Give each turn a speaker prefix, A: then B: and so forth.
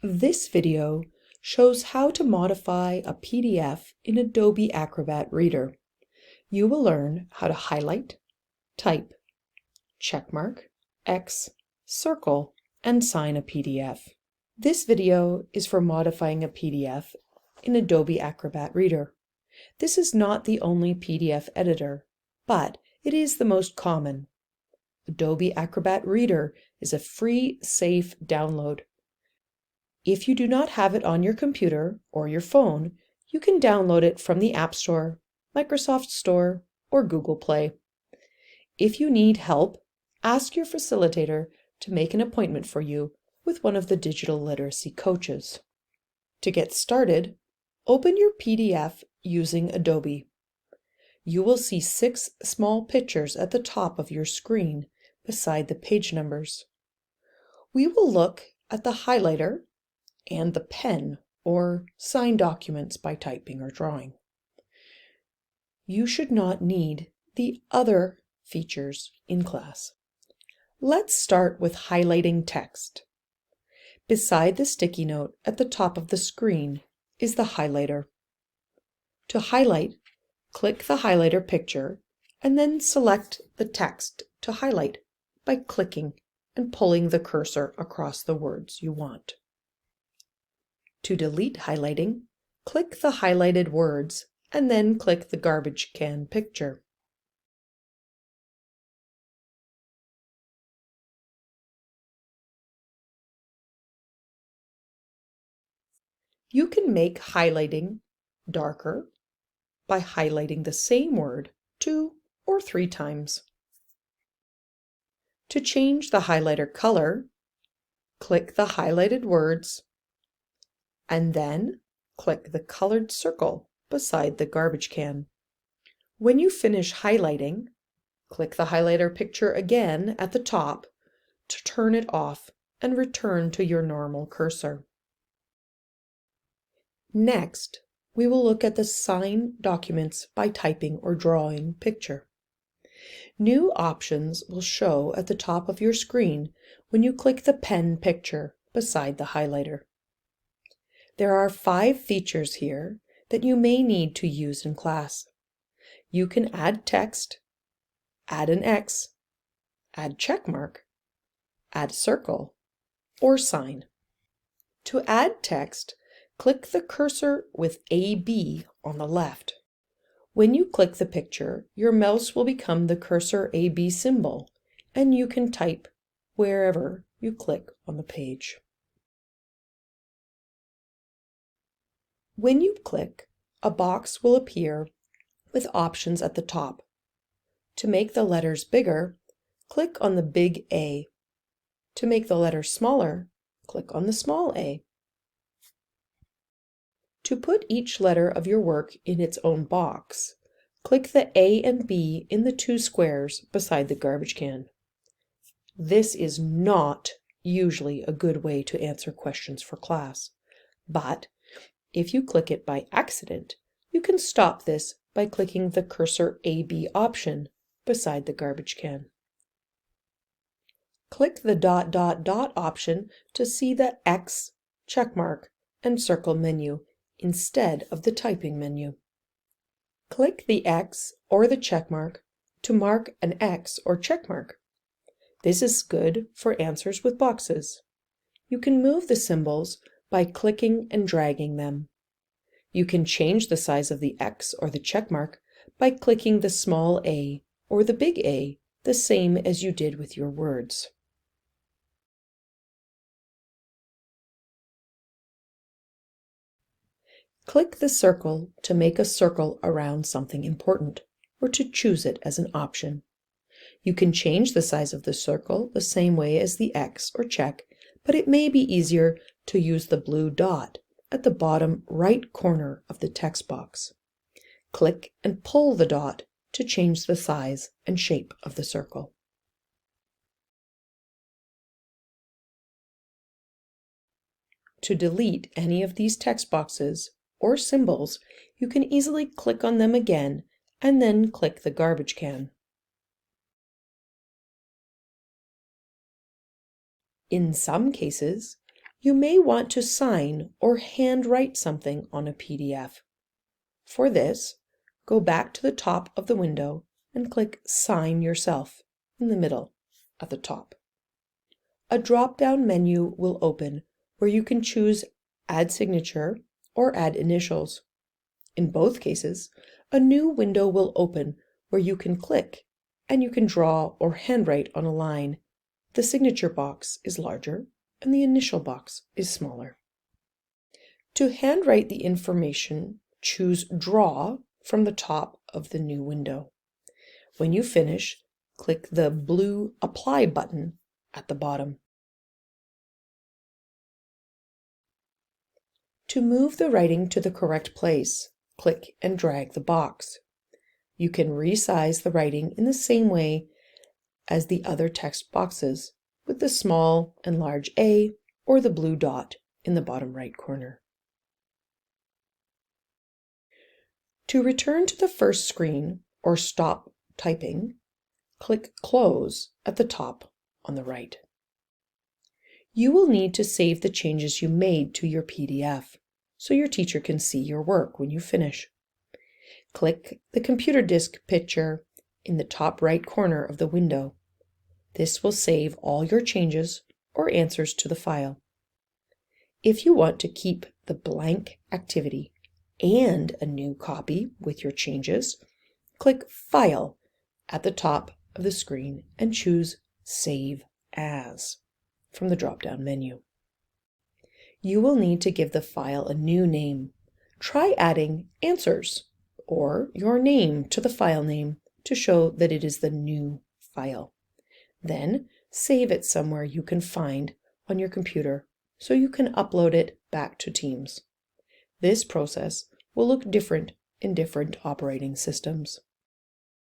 A: This video shows how to modify a PDF in Adobe Acrobat Reader. You will learn how to highlight, type, checkmark, X, circle, and sign a PDF. This video is for modifying a PDF in Adobe Acrobat Reader. This is not the only PDF editor, but it is the most common. Adobe Acrobat Reader is a free, safe download. If you do not have it on your computer or your phone, you can download it from the App Store, Microsoft Store, or Google Play. If you need help, ask your facilitator to make an appointment for you with one of the digital literacy coaches. To get started, open your PDF using Adobe. You will see 6 small pictures at the top of your screen beside the page numbers. We will look at the highlighter and the pen or sign documents by typing or drawing. You should not need the other features in class. Let's start with highlighting text. Beside the sticky note at the top of the screen is the highlighter. To highlight, click the highlighter picture and then select the text to highlight by clicking and pulling the cursor across the words you want. To delete highlighting, click the highlighted words and then click the garbage can picture. You can make highlighting darker by highlighting the same word 2 or 3 times. To change the highlighter color, click the highlighted words and then click the colored circle beside the garbage can. When you finish highlighting, click the highlighter picture again at the top to turn it off and return to your normal cursor. Next, we will look at the sign documents by typing or drawing picture. New options will show at the top of your screen when you click the pen picture beside the highlighter. There are 5 features here that you may need to use in class. You can add text, add an X, add checkmark, add circle, or sign. To add text, click the cursor with AB on the left. When you click the picture, your mouse will become the cursor AB symbol, and you can type wherever you click on the page. When you click, a box will appear with options at the top. To make the letters bigger, click on the big A. To make the letters smaller, click on the small a. To put each letter of your work in its own box, click the A and B in the 2 squares beside the garbage can. This is not usually a good way to answer questions for class, but if you click it by accident, you can stop this by clicking the cursor AB option beside the garbage can. Click the ... option to see the X, checkmark, and circle menu instead of the typing menu. Click the X or the checkmark to mark an X or checkmark. This is good for answers with boxes. You can move the symbols by clicking and dragging them. You can change the size of the X or the checkmark by clicking the small a or the big A, the same as you did with your words. Click the circle to make a circle around something important, or to choose it as an option. You can change the size of the circle the same way as the X or check, but it may be easier to use the blue dot at the bottom right corner of the text box. Click and pull the dot to change the size and shape of the circle. To delete any of these text boxes or symbols, you can easily click on them again and then click the garbage can. In some cases, You may want to sign or handwrite something on a PDF. For this, go back to the top of the window and click Sign Yourself in the middle at the top. A drop-down menu will open where you can choose Add Signature or Add Initials. In both cases, a new window will open where you can click and you can draw or handwrite on a line. The signature box is larger and the initial box is smaller. To handwrite the information, choose Draw from the top of the new window. When you finish, click the blue Apply button at the bottom. To move the writing to the correct place, click and drag the box. You can resize the writing in the same way as the other text boxes with the small and large A or the blue dot in the bottom right corner. To return to the first screen or stop typing, click Close at the top on the right. You will need to save the changes you made to your PDF so your teacher can see your work when you finish. Click the computer disk picture in the top right corner of the window. This will save all your changes or answers to the file. If you want to keep the blank activity and a new copy with your changes, click File at the top of the screen and choose Save As from the drop-down menu. You will need to give the file a new name. Try adding Answers or your name to the file name to show that it is the new file. Then save it somewhere you can find on your computer so you can upload it back to Teams. This process will look different in different operating systems.